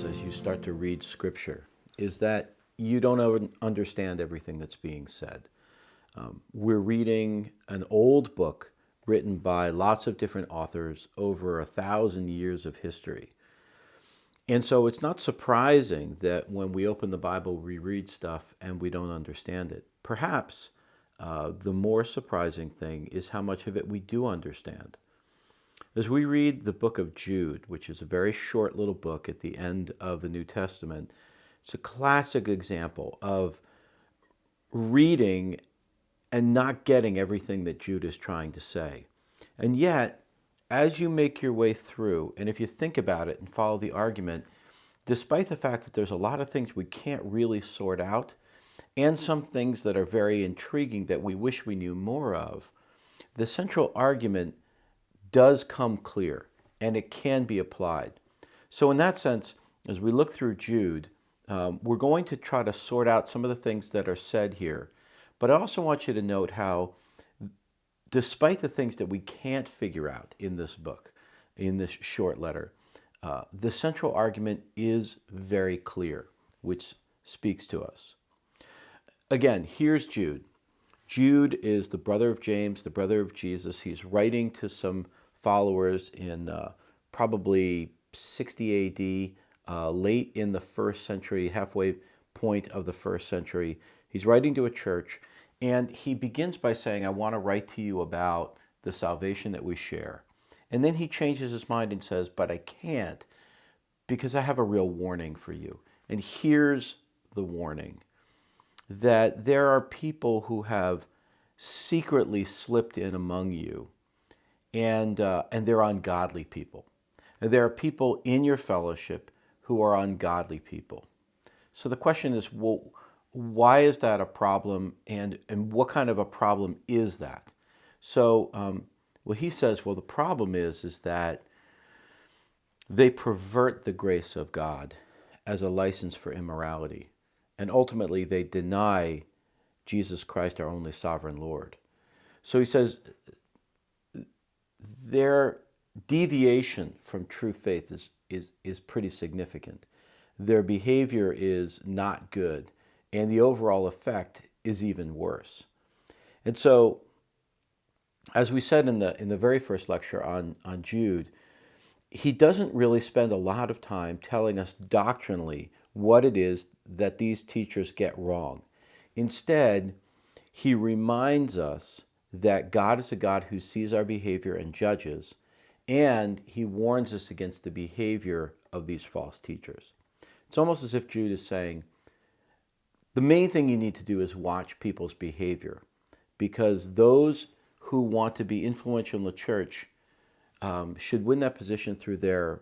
is as you start to read Scripture is that you don't understand everything that's being said. We're reading an old book written by lots of different authors over 1,000 years of history. And so it's not surprising that when we open the Bible, we read stuff and we don't understand it. Perhaps the more surprising thing is how much of it we do understand. As we read the book of Jude, which is a very short little book at the end of the New Testament, it's a classic example of reading and not getting everything that Jude is trying to say. And yet, as you make your way through, and if you think about it and follow the argument, despite the fact that there's a lot of things we can't really sort out, and some things that are very intriguing that we wish we knew more of, the central argument does come clear, and it can be applied. So in that sense, as we look through Jude, we're going to try to sort out some of the things that are said here. But I also want you to note how, despite the things that we can't figure out in this book, in this short letter, the central argument is very clear, which speaks to us. Again, here's Jude. Jude is the brother of James, the brother of Jesus. He's writing to some followers in probably 60 AD, late in the first century, halfway point of the first century. He's writing to a church, and he begins by saying, I want to write to you about the salvation that we share. And then he changes his mind and says, but I can't because I have a real warning for you. And here's the warning, that there are people who have secretly slipped in among you, and they're ungodly people. And there are people in your fellowship who are ungodly people. So the question is, well, why is that a problem, and what kind of a problem is that? So well, he says, well, the problem is that they pervert the grace of God as a license for immorality. And ultimately, they deny Jesus Christ, our only sovereign Lord. So he says their deviation from true faith is pretty significant. Their behavior is not good, and the overall effect is even worse. And so, as we said in the very first lecture on Jude, he doesn't really spend a lot of time telling us doctrinally what it is that these teachers get wrong. Instead, he reminds us that God is a God who sees our behavior and judges, and he warns us against the behavior of these false teachers. It's almost as if Jude is saying, the main thing you need to do is watch people's behavior, because those who want to be influential in the church should win that position through their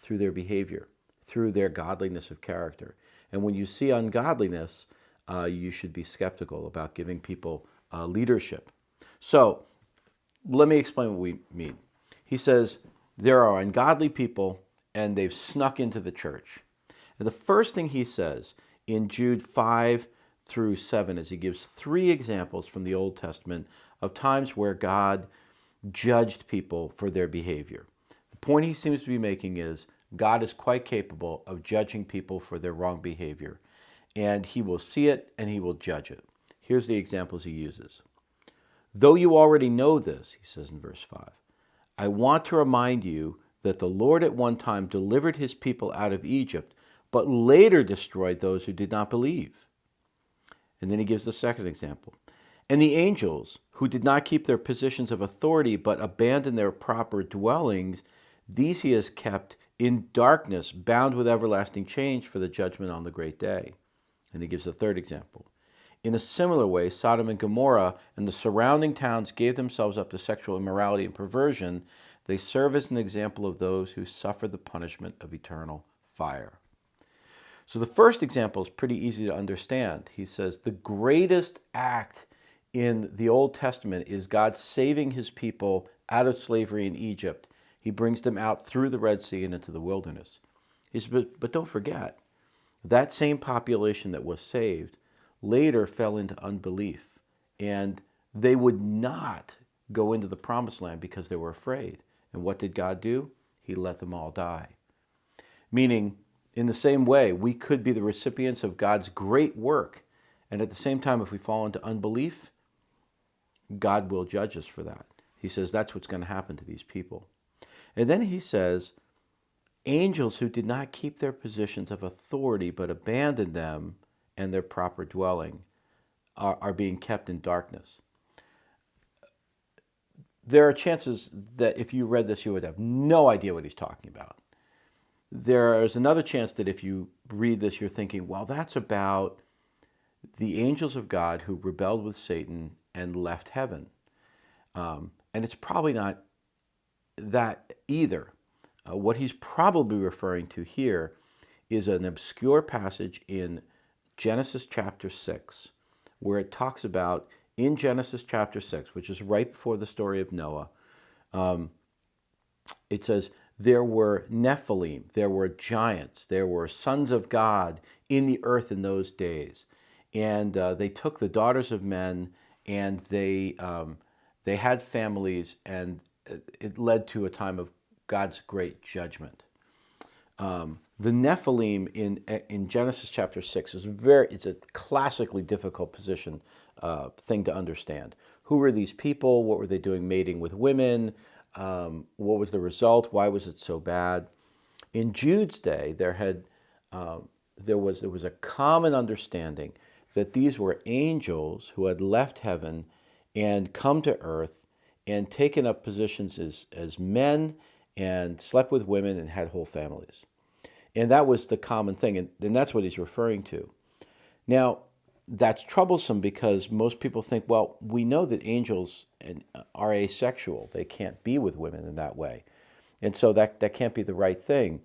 behavior, through their godliness of character. And when you see ungodliness, you should be skeptical about giving people leadership. So let me explain what we mean. He says there are ungodly people, and they've snuck into the church. And the first thing he says in Jude 5 through 7 is he gives 3 examples from the Old Testament of times where God judged people for their behavior. The point he seems to be making is God is quite capable of judging people for their wrong behavior, and he will see it and he will judge it. Here's the examples he uses. Though you already know this, he says in verse 5, I want to remind you that the Lord at one time delivered his people out of Egypt, but later destroyed those who did not believe. And then he gives the second example. And the angels, who did not keep their positions of authority, but abandoned their proper dwellings, these he has kept in darkness, bound with everlasting chains for the judgment on the great day. And he gives the third example. In a similar way, Sodom and Gomorrah and the surrounding towns gave themselves up to sexual immorality and perversion. They serve as an example of those who suffer the punishment of eternal fire. So the first example is pretty easy to understand. He says the greatest act in the Old Testament is God saving his people out of slavery in Egypt. He brings them out through the Red Sea and into the wilderness. He says, but don't forget, that same population that was saved later fell into unbelief, and they would not go into the promised land because they were afraid. And what did God do? He let them all die. Meaning, In the same way, we could be the recipients of God's great work. And at the same time, if we fall into unbelief, God will judge us for that. He says that's what's going to happen to these people. And then he says, angels who did not keep their positions of authority but abandoned them and their proper dwelling are being kept in darkness. There are chances that if you read this, you would have no idea what he's talking about. There is another chance that if you read this, you're thinking, well, that's about the angels of God who rebelled with Satan and left heaven. And it's probably not that either. What he's probably referring to here is an obscure passage in Genesis chapter 6, where it talks about, in Genesis chapter 6, which is right before the story of Noah, it says, there were Nephilim, there were giants, there were sons of God in the earth in those days. And they took the daughters of men, and they had families, and it led to a time of God's great judgment. The Nephilim in Genesis chapter 6 it's a classically difficult thing to understand. Who were these people? What were they doing mating with women? What was the result? Why was it so bad? In Jude's day, there was a common understanding that these were angels who had left heaven and come to earth and taken up positions as men and slept with women and had whole families. And that was the common thing, and that's what he's referring to. Now, that's troublesome because most people think, well, we know that angels are asexual. They can't be with women in that way. And so that can't be the right thing.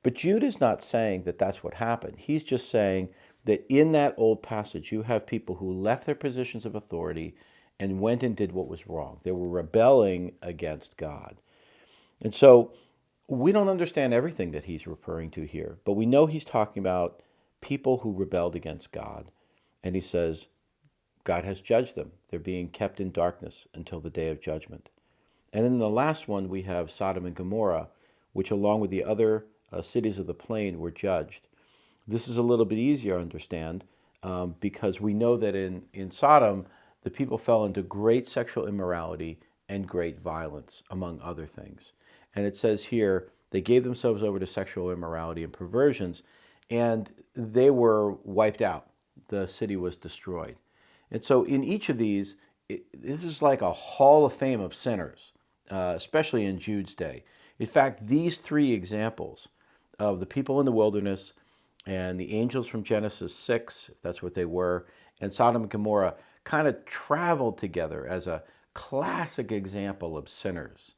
But Jude is not saying that that's what happened. He's just saying that in that old passage, you have people who left their positions of authority and went and did what was wrong. They were rebelling against God. And so we don't understand everything that he's referring to here, but we know he's talking about people who rebelled against God. And he says, God has judged them. They're being kept in darkness until the day of judgment. And in the last one, we have Sodom and Gomorrah, which along with the other cities of the plain were judged. This is a little bit easier to understand because we know that in Sodom, the people fell into great sexual immorality and great violence, among other things. And it says here, they gave themselves over to sexual immorality and perversions, and they were wiped out. The city was destroyed. And so in each of these, this is like a hall of fame of sinners, especially in Jude's day. In fact, these three examples of the people in the wilderness and the angels from Genesis 6, if that's what they were, and Sodom and Gomorrah kind of traveled together as a classic example of sinners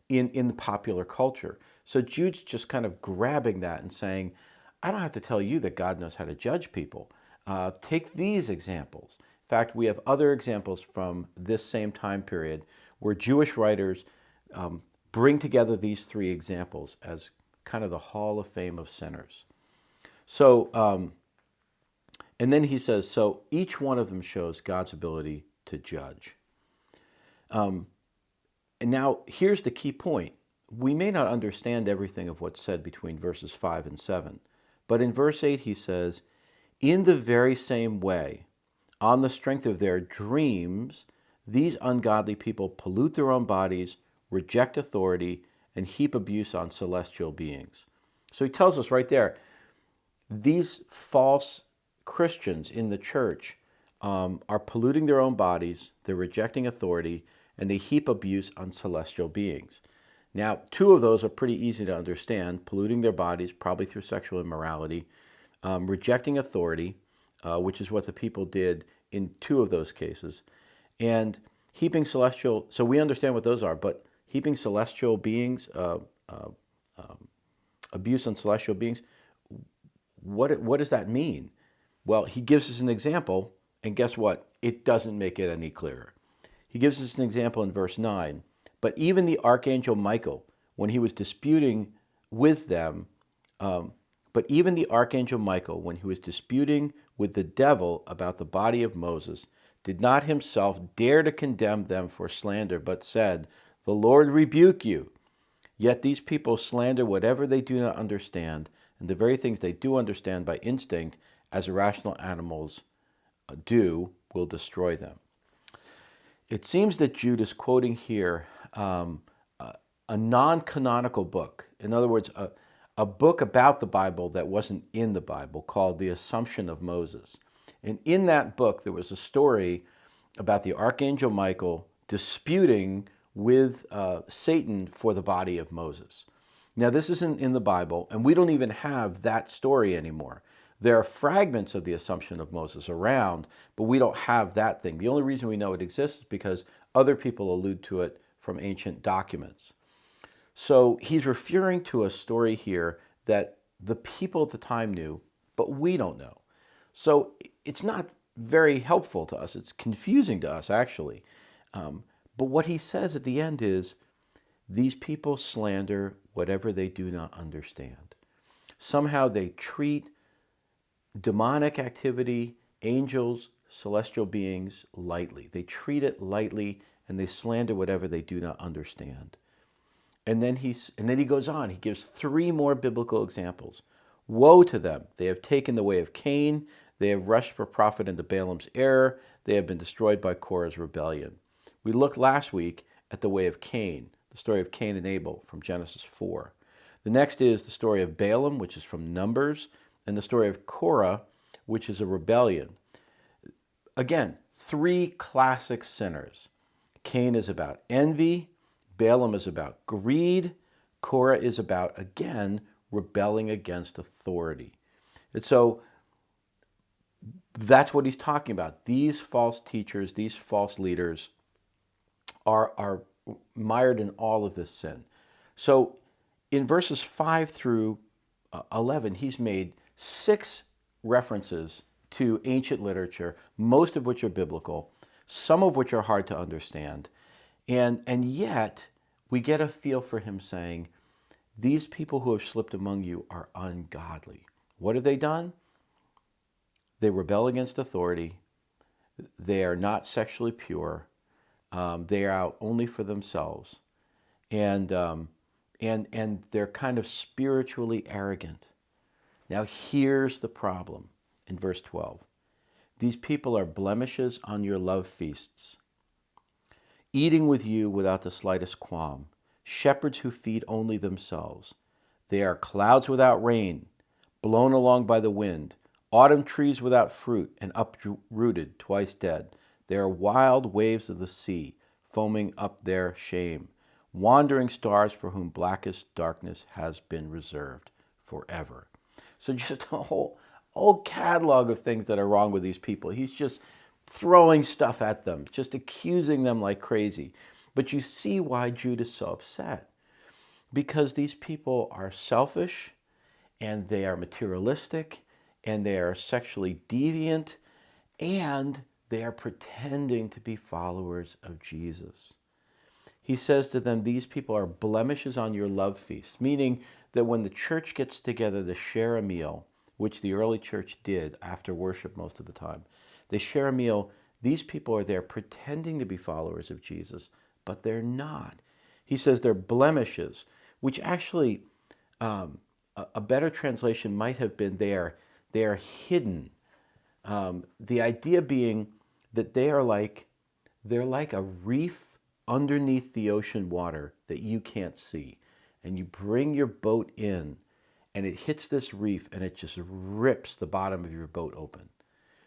in the popular culture. So Jude's just kind of grabbing that and saying, I don't have to tell you that God knows how to judge people. Take these examples. In fact, we have other examples from this same time period where Jewish writers bring together these three examples as kind of the hall of fame of sinners. So, and then he says, so each one of them shows God's ability to judge. And now here's the key point. We may not understand everything of what's said between verses 5 and 7, but in verse 8 he says, in the very same way, on the strength of their dreams, these ungodly people pollute their own bodies, reject authority, and heap abuse on celestial beings. So he tells us right there, these false Christians in the church are polluting their own bodies, they're rejecting authority, and they heap abuse on celestial beings. Now, two of those are pretty easy to understand, polluting their bodies, probably through sexual immorality, rejecting authority, which is what the people did in two of those cases, and heaping celestial, so we understand what those are, but heaping celestial beings, abuse on celestial beings, what does that mean? Well, he gives us an example, and guess what? It doesn't make it any clearer. He gives us an example in verse 9. But even the archangel Michael, when he was disputing with them, but even the archangel Michael, when he was disputing with the devil about the body of Moses, did not himself dare to condemn them for slander, but said, the Lord rebuke you. Yet these people slander whatever they do not understand, And the very things they do understand by instinct, as irrational animals do, will destroy them. It seems that Jude is quoting here a non-canonical book. In other words, a book about the Bible that wasn't in the Bible called The Assumption of Moses. And in that book, there was a story about the Archangel Michael disputing with Satan for the body of Moses. Now, this isn't in the Bible, and we don't even have that story anymore. There are fragments of the Assumption of Moses around, but we don't have that thing. The only reason we know it exists is because other people allude to it from ancient documents. So he's referring to a story here that the people at the time knew, but we don't know. So it's not very helpful to us. It's confusing to us, actually. But what he says at the end is, these people slander whatever they do not understand. Somehow they treat demonic activity, angels, celestial beings, lightly. They treat it lightly, and they slander whatever they do not understand. And then he goes on. He gives 3 more biblical examples. Woe to them! They have taken the way of Cain. They have rushed for profit into Balaam's error. They have been destroyed by Korah's rebellion. We looked last week at the way of Cain, the story of Cain and Abel from Genesis 4. The next is the story of Balaam, which is from Numbers, and the story of Korah, which is a rebellion. Again, 3 classic sinners. Cain is about envy. Balaam is about greed. Korah is about, again, rebelling against authority. And so that's what he's talking about. These false teachers, these false leaders are mired in all of this sin. So in verses 5 through 11, he's made 6 references to ancient literature, most of which are biblical, some of which are hard to understand. And yet, we get a feel for him saying, these people who have slipped among you are ungodly. What have they done? They rebel against authority. They are not sexually pure. They are out only for themselves. And they're kind of spiritually arrogant. Now, here's the problem in verse 12. These people are blemishes on your love feasts, eating with you without the slightest qualm, shepherds who feed only themselves. They are clouds without rain, blown along by the wind, autumn trees without fruit, and uprooted, twice dead. They are wild waves of the sea, foaming up their shame, wandering stars for whom blackest darkness has been reserved forever. So just a whole catalog of things that are wrong with these people. He's just throwing stuff at them, just accusing them like crazy. But you see why Jude is so upset. Because these people are selfish, and they are materialistic, and they are sexually deviant, and they are pretending to be followers of Jesus. He says to them, these people are blemishes on your love feast, meaning that when the church gets together to share a meal, which the early church did after worship most of the time, they share a meal. These people are there pretending to be followers of Jesus, but they're not. He says they're blemishes, which actually a better translation might have been they are hidden. The idea being that they're like a reef underneath the ocean water that you can't see. And you bring your boat in, and it hits this reef, and it just rips the bottom of your boat open.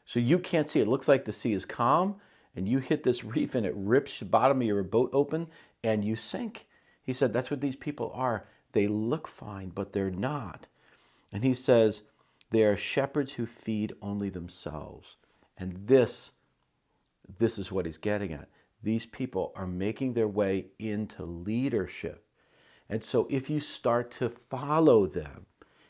So you can't see. It looks like the sea is calm, and you hit this reef, and it rips the bottom of your boat open, and you sink. He said that's what these people are. They look fine, but they're not. And he says they are shepherds who feed only themselves. And this is what he's getting at. These people are making their way into leadership. And so if you start to follow them,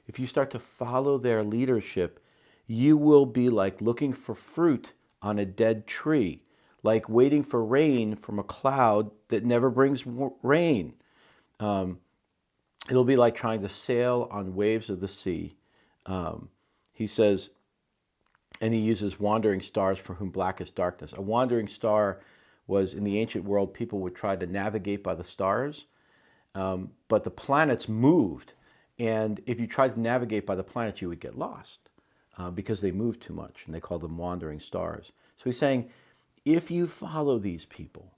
if you start to follow their leadership, you will be like looking for fruit on a dead tree, like waiting for rain from a cloud that never brings rain. It'll be like trying to sail on waves of the sea. He says, and he uses wandering stars for whom blackest darkness. A wandering star was, in the ancient world, people would try to navigate by the stars, but the planets moved, And if you tried to navigate by the planets, you would get lost because they move too much, and they call them wandering stars. So he's saying, if you follow these people,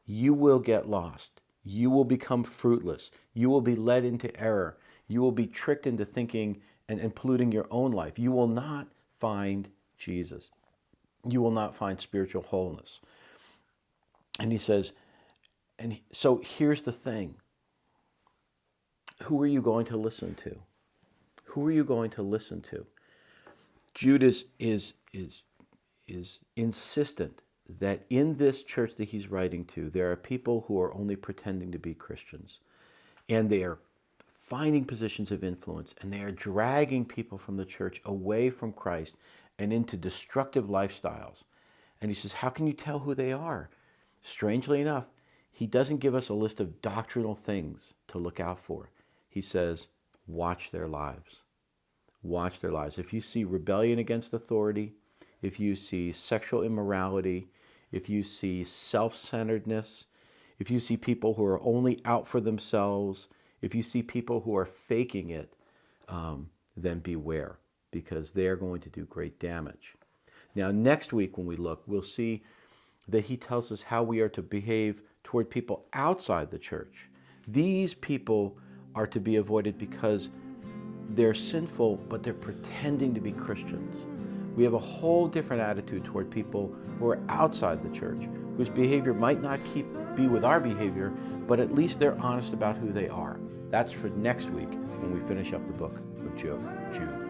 you will get lost. You will become fruitless. You will be led into error. You will be tricked into thinking and polluting your own life. You will not find Jesus. You will not find spiritual wholeness. And he says, so here's the thing. Who are you going to listen to? Who are you going to listen to? Jude is insistent that in this church that he's writing to, there are people who are only pretending to be Christians. And they are finding positions of influence, and they are dragging people from the church away from Christ and into destructive lifestyles. And he says, how can you tell who they are? Strangely enough, he doesn't give us a list of doctrinal things to look out for. He says, watch their lives. Watch their lives. If you see rebellion against authority, if you see sexual immorality, if you see self-centeredness, if you see people who are only out for themselves, if you see people who are faking it, then beware, because they are going to do great damage. Now, next week when we look, we'll see that he tells us how we are to behave toward people outside the church. These people are to be avoided because they're sinful, but they're pretending to be Christians. We have a whole different attitude toward people who are outside the church, whose behavior might not be with our behavior, but at least they're honest about who they are. That's for next week when we finish up the book of Jude.